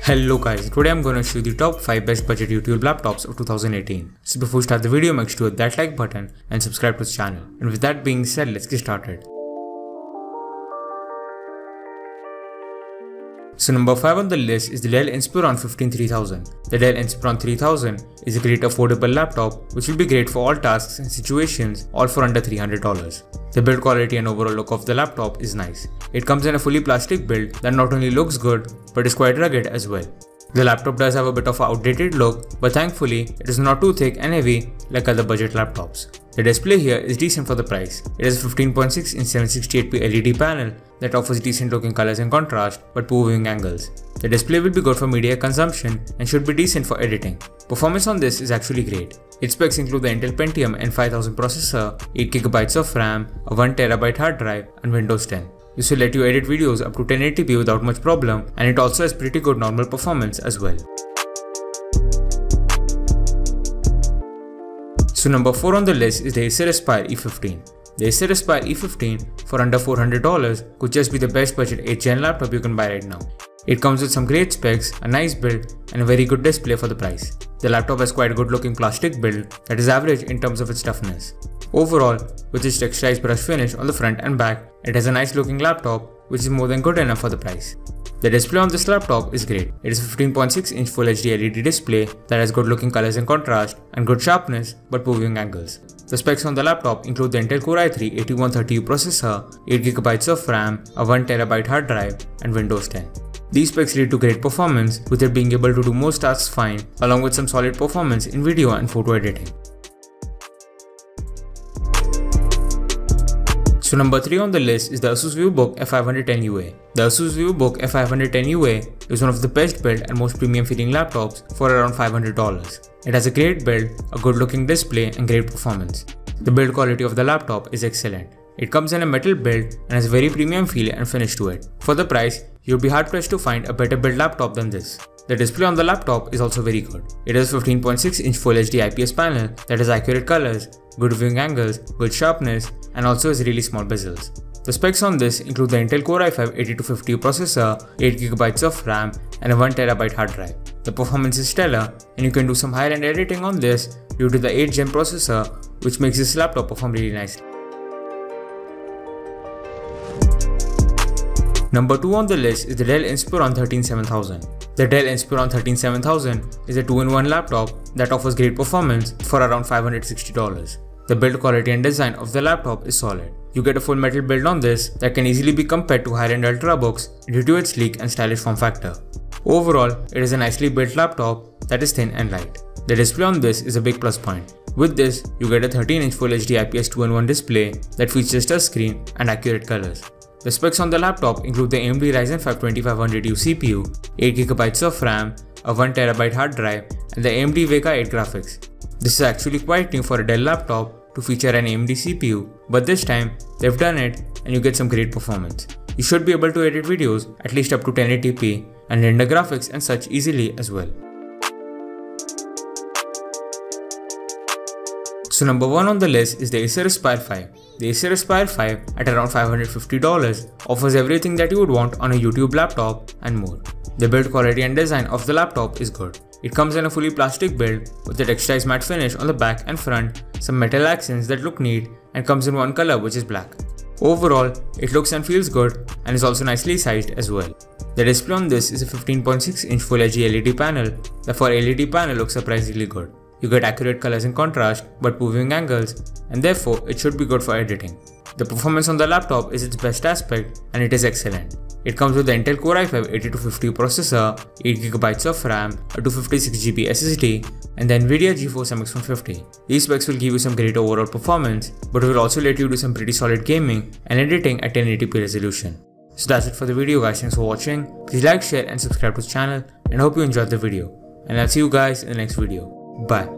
Hello guys, today I'm gonna show you the top 5 best budget YouTube laptops of 2018. So before we start the video, make sure to hit that like button and subscribe to this channel. And with that being said, let's get started. So number 5 on the list is the Dell Inspiron 3000. The Dell Inspiron 3000 is a great affordable laptop which will be great for all tasks and situations, all for under $300. The build quality and overall look of the laptop is nice. It comes in a fully plastic build that not only looks good but is quite rugged as well. The laptop does have a bit of an outdated look, but thankfully it is not too thick and heavy like other budget laptops. The display here is decent for the price. It is a 15.6 inch 768p LED panel that offers decent looking colors and contrast but poor viewing angles. The display will be good for media consumption and should be decent for editing. Performance on this is actually great. Its specs include the Intel Pentium N5000 processor, 8GB of RAM, a 1TB hard drive and Windows 10. This will let you edit videos up to 1080p without much problem, and it also has pretty good normal performance as well. So number 4 on the list is the Acer Aspire A15. The Acer Aspire A15 for under $400 could just be the best budget 8th gen laptop you can buy right now. It comes with some great specs, a nice build and a very good display for the price. The laptop has quite a good looking plastic build that is average in terms of its toughness. Overall, with its texturized brush finish on the front and back, it has a nice looking laptop which is more than good enough for the price. The display on this laptop is great. It is a 15.6 inch Full HD LED display that has good looking colors and contrast and good sharpness but poor viewing angles. The specs on the laptop include the Intel Core i3-8130U processor, 8GB of RAM, a 1TB hard drive and Windows 10. These specs lead to great performance, with it being able to do most tasks fine along with some solid performance in video and photo editing. So number 3 on the list is the Asus VivoBook F510UA. The Asus VivoBook F510UA is one of the best built and most premium feeling laptops for around $500. It has a great build, a good looking display and great performance. The build quality of the laptop is excellent. It comes in a metal build and has a very premium feel and finish to it. For the price, you'll be hard pressed to find a better built laptop than this. The display on the laptop is also very good. It has a 15.6 inch Full HD IPS panel that has accurate colors, good viewing angles, good sharpness and also has really small bezels. The specs on this include the Intel Core i5-8250U processor, 8GB of RAM and a 1TB hard drive. The performance is stellar and you can do some higher end editing on this due to the 8th gen processor, which makes this laptop perform really nicely. Number 2 on the list is the Dell Inspiron 13700. The Dell Inspiron 13700 is a 2-in-1 laptop that offers great performance for around $560. The build quality and design of the laptop is solid. You get a full metal build on this that can easily be compared to higher-end ultrabooks due to its sleek and stylish form factor. Overall, it is a nicely built laptop that is thin and light. The display on this is a big plus point. With this, you get a 13-inch Full HD IPS 2-in-1 display that features touchscreen and accurate colors. The specs on the laptop include the AMD Ryzen 5 2500U CPU, 8GB of RAM, a 1TB hard drive and the AMD Vega 8 graphics. This is actually quite new for a Dell laptop to feature an AMD CPU, but this time they've done it and you get some great performance. You should be able to edit videos at least up to 1080p and render graphics and such easily as well. So number 1 on the list is the Acer Aspire 5. The Acer Aspire 5 at around $550 offers everything that you would want on a YouTube laptop and more. The build quality and design of the laptop is good. It comes in a fully plastic build with a texturized matte finish on the back and front, some metal accents that look neat and comes in one color which is black. Overall, it looks and feels good and is also nicely sized as well. The display on this is a 15.6 inch Full HD LED panel that for LED panel looks surprisingly good. You get accurate colors and contrast but poor viewing angles and therefore it should be good for editing. The performance on the laptop is its best aspect and it is excellent. It comes with the Intel Core i5-8250U processor, 8GB of RAM, a 256GB SSD and the Nvidia GeForce MX 150. These specs will give you some great overall performance but will also let you do some pretty solid gaming and editing at 1080p resolution. So that's it for the video guys, thanks for watching. Please like, share and subscribe to the channel and hope you enjoyed the video. And I'll see you guys in the next video. Bye.